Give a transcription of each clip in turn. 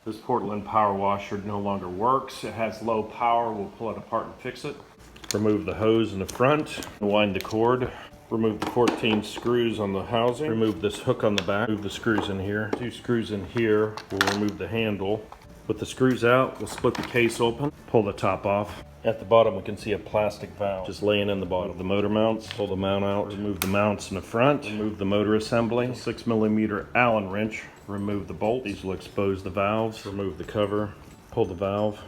This Portland power washer no longer works. It has low power. We'll pull it apart and fix it. Remove the hose in the front, wind the cord. Remove the 14 screws on the housing. Remove this hook on the back. Remove the screws in here. 2 screws in here. We'll remove the handle. With the screws out, we'll split the case open. Pull the top off. At the bottom, we can see a plastic valve just laying in the bottom. The motor mounts. Pull the mount out. Remove the mounts in the front. Remove the motor assembly. 6mm Allen wrench. Remove the bolts. These will expose the valves. Remove the cover. Pull the valve.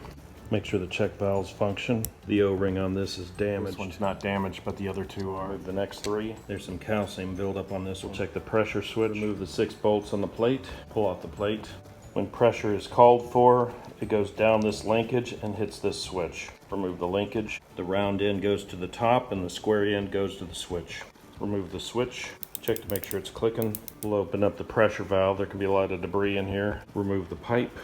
Make sure the check valves function. The O-ring on this is damaged. This one's not damaged, but the other 2 are. Remove the next 3. There's some calcium buildup on this one. We'll check the pressure switch. Remove the 6 bolts on the plate. Pull off the plate. When pressure is called for, it goes down this linkage and hits this switch. Remove the linkage. The round end goes to the top and the square end goes to the switch. Remove the switch. Check to make sure it's clicking. We'll open up the pressure valve. There can be a lot of debris in here. Remove the pipe.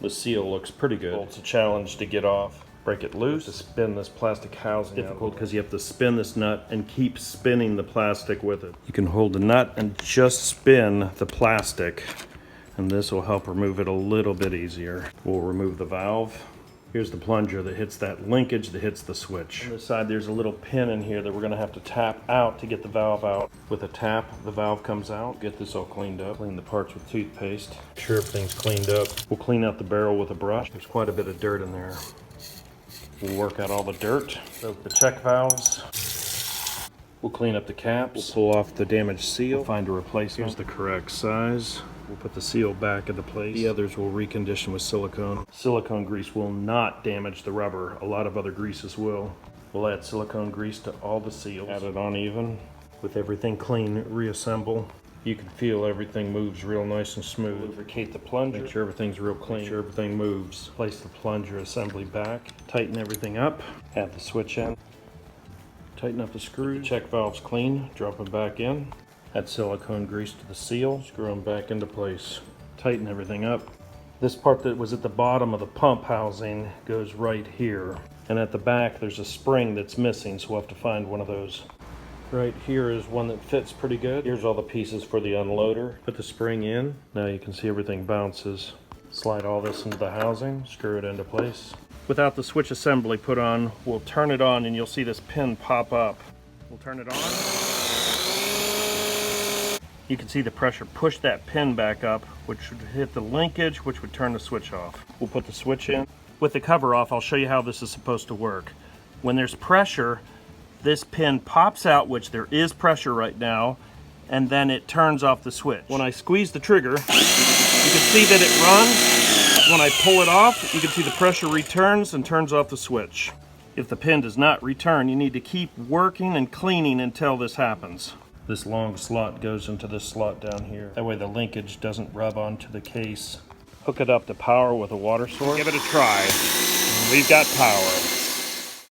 The seal looks pretty good. It's a challenge to get off. Break it loose. To spin this plastic housing. Difficult because you have to spin this nut and keep spinning the plastic with it. You can hold the nut and just spin the plastic, and this will help remove it a little bit easier. We'll remove the valve. Here's the plunger that hits that linkage that hits the switch. On this side, there's a little pin in here that we're gonna have to tap out to get the valve out. With a tap, the valve comes out. Get this all cleaned up. Clean the parts with toothpaste. Make sure everything's cleaned up. We'll clean out the barrel with a brush. There's quite a bit of dirt in there. We'll work out all the dirt. So the check valves. We'll clean up the caps. We'll pull off the damaged seal. We'll find a replacement. Here's the correct size. We'll put the seal back into place. The others will recondition with silicone. Silicone grease will not damage the rubber. A lot of other greases will. We'll add silicone grease to all the seals. Add it on even. With everything clean, reassemble. You can feel everything moves real nice and smooth. Lubricate the plunger. Make sure everything's real clean. Make sure everything moves. Place the plunger assembly back. Tighten everything up. Add the switch in. Tighten up the screws. The check valves clean. Drop them back in. Add silicone grease to the seal, screw them back into place. Tighten everything up. This part that was at the bottom of the pump housing goes right here. And at the back there's a spring that's missing, so we'll have to find one of those. Right here is one that fits pretty good. Here's all the pieces for the unloader. Put the spring in. Now you can see everything bounces. Slide all this into the housing, screw it into place. Without the switch assembly put on, we'll turn it on and you'll see this pin pop up. We'll turn it on. You can see the pressure push that pin back up, which would hit the linkage, which would turn the switch off. We'll put the switch in. With the cover off, I'll show you how this is supposed to work. When there's pressure, this pin pops out, which there is pressure right now, and then it turns off the switch. When I squeeze the trigger, you can see that it runs. When I pull it off, you can see the pressure returns and turns off the switch. If the pin does not return, you need to keep working and cleaning until this happens. This long slot goes into this slot down here. That way the linkage doesn't rub onto the case. Hook it up to power with a water source. Give it a try. We've got power.